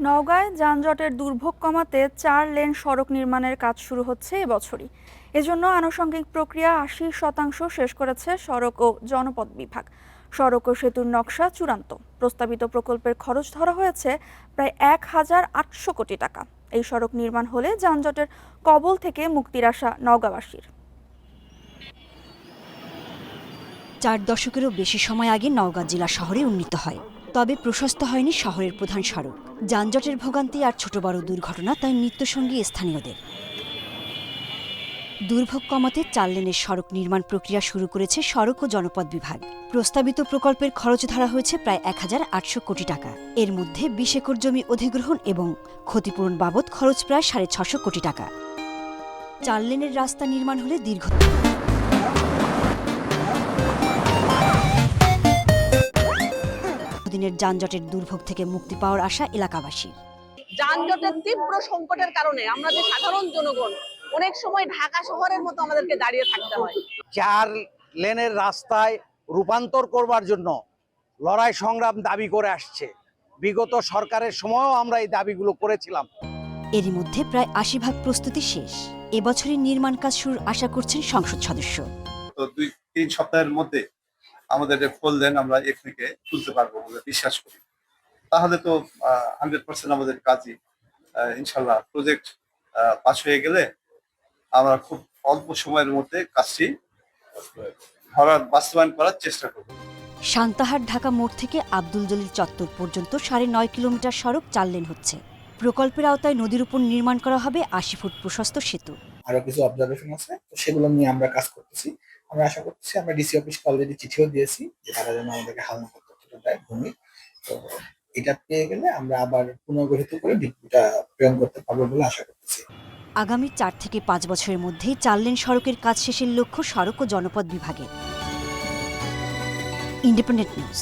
নওগাঁয় যানজটের দুর্ভোগ কমাতে ৪ লেন সড়ক নির্মাণের কাজ শুরু হচ্ছে এবছরই। এজন্য আনুষঙ্গিক প্রক্রিয়া ৮০% শেষ করেছে সড়ক ও জনপথ বিভাগ। সড়ক ও সেতুর নকশা চূড়ান্ত। প্রস্তাবিত প্রকল্পের খরচ ধরা হয়েছে প্রায় ১,৮০০ কোটি টাকা। এই সড়ক নির্মাণ হলে যানজটের কবল থেকে মুক্তির আশা নওগাঁবাসীর। ৪ দশকেরও বেশি সময় আগে নওগাঁ জেলা শহরে উন্নীত হয়। তবে প্রশস্ত হয়নি শহরের প্রধান সড়ক। যানজটের ভোগান্তি আর ছোট বড় দুর্ঘটনা তাই নিত্যসঙ্গী স্থানীয়দের। দুর্ভোগ কমাতে ৪ লেনের সড়ক নির্মাণ প্রক্রিয়া শুরু করেছে সড়ক ও জনপথ বিভাগ। প্রস্তাবিত প্রকল্পের খরচ ধরা হয়েছে প্রায় ১,৮০০ কোটি টাকা। এর মধ্যে ২০ একর জমি অধিগ্রহণ এবং ক্ষতিপূরণ বাবদ খরচ প্রায় ৬৫০ কোটি টাকা। ৪ লেনের রাস্তা নির্মাণ হলে দিনের যানজটের দুর্ভোগ থেকে মুক্তি পাওয়ার আশা এলাকাবাসীর। যানজটের তীব্র সংকটের কারণে আমরা যে সাধারণ জনগণ অনেক সময় ঢাকা শহরের মতো আমাদেরকে দাঁড়িয়ে থাকতে হয়। ৪ লেনের রাস্তায় রূপান্তর করবার জন্য লড়াই সংগ্রাম দাবি করে আসছে। বিগত সরকারের সময়ও আমরা এই দাবিগুলো করেছিলাম। এরই মধ্যে প্রায় ৮০% প্রস্তুতি শেষ। এবছরই নির্মাণ কাজ শুরুর আশা করছেন সংসদ সদস্য। তো ২-৩ সপ্তাহের মধ্যে আমাদের ফুল লেন আমরা এখানে তুলতে পারবো বলে বিশ্বাস করি। তাহলে তো 100% আমাদের কাজই ইনশাল্লাহ প্রজেক্ট পাস হয়ে গেলে আমরা খুব অল্প সময়ের মধ্যে কাজটি বাস্তবায়ন করার চেষ্টা করব। সান্তাহার ঢাকা মোড় থেকে আব্দুল জলিল চত্বর পর্যন্ত ৯.৫ কিলোমিটার সড়ক ৪ লেন হচ্ছে। প্রকল্পের আওতায় নদীর উপর নির্মাণ করা হবে ৮০ ফুট প্রশস্ত সেতু। আরো কিছু অবজারভেশন আছে, তো সেগুলো নিয়ে আমরা কাজ করতেছি। আমরা আশা করতেছি, আমরা ডিসি অফিসকে অলরেডি চিঠিও দিয়েছি যে তারা যেন আমাদেরকে হালনাগাদ তথ্যটা দেয় ভূমি। তো এটা পেয়ে গেলে আমরা আবার পুনর্গঠিত করে ডিপিটা প্রেরণ করতে পারবো বলে আশা করতেছি। আগামী ৪ থেকে ৫ বছরের মধ্যেই ৪ লেন সড়কের কাজ শেষের লক্ষ্য সড়ক ও জনপথ বিভাগের। Independent news.